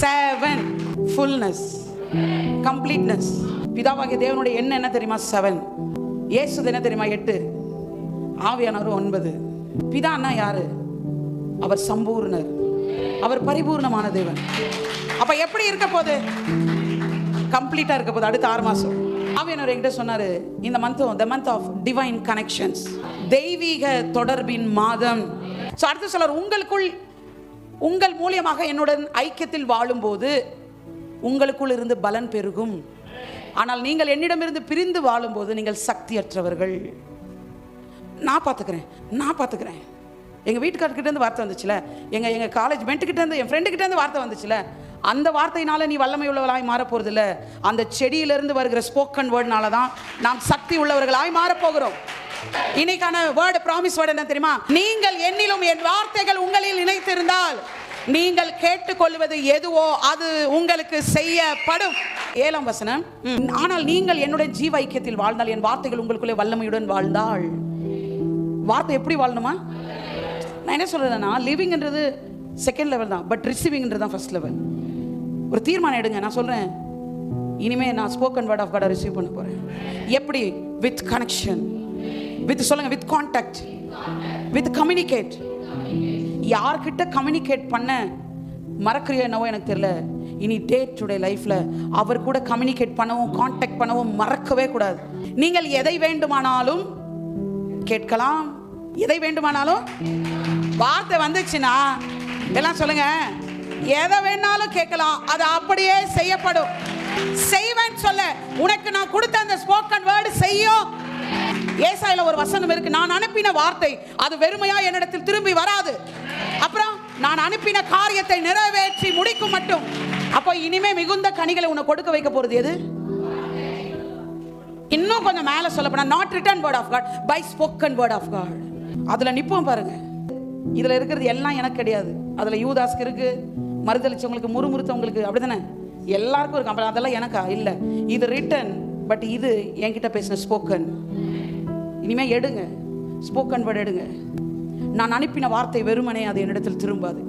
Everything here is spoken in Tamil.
7 ஃபுல்னஸ், கம்ப்ளீட்னஸ். பிதாவாகிய தேவனுடைய எண்ணம் என்ன தெரியுமா? 7. இயேசு என்ன தெரியுமா? 8. ஆவியானவர் 9. பிதான்னா யாரு? அவர் சம்பூர்ணர், அவர் பரிபூர்ணமான தேவன். அப்ப எப்படி இருக்க போகுது? கம்ப்ளீட்டா இருக்க போகுது. அடுத்த 6 மாசம் ஆவியானவர் என்கிட்ட சொன்னாரு, இந்த the month of divine connections, தெய்வீக தொடர்பின் மாதம். சோ அடுத்து சொல்றார், உங்கள் மூலியமாக என்னுடன் ஐக்கியத்தில் வாழும்போது உங்களுக்குள் இருந்து பலன் பெருகும். ஆனால் நீங்கள் என்னிடமிருந்து பிரிந்து வாழும்போது நீங்கள் சக்தியற்றவர்கள். நான் பார்த்துக்கிறேன். எங்கள் வீட்டுக்காரர்கிட்ட இருந்து வார்த்தை வந்துச்சுல, எங்கள் காலேஜ் மென்ட்டுக்கிட்ட இருந்து, என் ஃப்ரெண்டுக்கிட்ட இருந்து வார்த்தை வந்துச்சுல, அந்த வார்த்தையினால நீ வல்லமை உள்ளவர்களாய் மாற போறதில்ல. அந்த செடியிலிருந்து வருகிற ஸ்போக்கன் வேர்ட்னால தான் நாம் சக்தி உள்ளவர்களாய் மாறப்போகிறோம். இன்னைக்கான வேர்டு, ப்ராமிஸ் வேர்டு என்ன தெரியுமா? நீங்கள் என்னிலும் என் வார்த்தைகள் உங்களில் இணைத்திருந்தால் நீங்கள் கேட்டுக்கொள்வது எதுவோ அது உங்களுக்கு செய்யப்படும். 7ஆம் வசனம், ஆனால் நீங்கள் என்னுடைய ஜீவ ஐக்கியத்தில் வாழ்ந்தால், என் வார்த்தைகள் உங்களுக்குள்ளே வல்லமையுடன் வாழ்ந்தால். வார்த்தை எப்படி வாழணுமா? நான் என்ன சொல்றேன்னா, லிவிங்ன்றது செகண்ட் லெவல் தான், பட் ரிசீவிங்ன்றது தான் ஃபர்ஸ்ட் லெவல். ஒரு தீர்மானம் எடுங்க. நான் சொல்றேன், இனிமே நான் spoken word of God receive பண்ண போறேன். எப்படி? வித் கனெக்ஷன், வித் சொல்லுங்க, வித் கான்டாக்ட், வித் கம்யூனிகேட். யார்கிட்ட கம்யூனிகேட் பண்ண மறக்கிறியோ என்னவோ எனக்கு தெரியல. இனி டே டு டே லைஃப்ல அவர் கூட கம்யூனிகேட் பண்ணவும் கான்டாக்ட் பண்ணவும் மறக்கவே கூடாது. நீங்கள் எதை வேண்டுமானாலும் கேட்கலாம், எதை வேண்டுமானாலும். வார்த்தை வந்துச்சுன்னா எல்லாம் சொல்லுங்க, எதை வேணாலும் கேட்கலாம், அது அப்படியே செய்யப்படும். செய்வேன் சொல்ல, உனக்கு நான் கொடுத்த அந்த ஸ்போக்கன் வேர்டு செய்யும். ஏசாயில ஒரு வசனம் இருக்கு, நான் அனுப்பின வார்த்தை அது வெறுமையா என்னிடத்தில் திரும்பி வராது, அப்புறம் நான் அனுப்பின காரியத்தை நிறைவேற்றி முடிக்கும் மட்டும். அப்போ இனிமே மிகுந்த கனிகளை உனக்கு கொடுக்க வைக்க போறது எது? இன்னும் கொஞ்சம் மேல சொல்லப்போனா, not written word of God, by spoken word of God. அதுல நிப்போம் பாருங்க. இதுல இருக்கிறது எல்லாம் எனக்கு கிடையாது. அதுல யூதாஸ்க்கு இருக்கு, மறுதளிச்சவங்களுக்கு, முறுமுறுத்தவங்களுக்கு, அப்படிதானே? எல்லாருக்கும் இருக்கு. அதெல்லாம் எனக்கா? இல்ல, இது ரிட்டன், பட் இது என்கிட்ட பேசின ஸ்போக்கன். இனிமே எடுங்க, ஸ்போக்கன் வேர்ட் எடுங்க. நான் அனுப்பின வார்த்தை வெறுமனே அது என்னிடத்தில் திரும்பாது.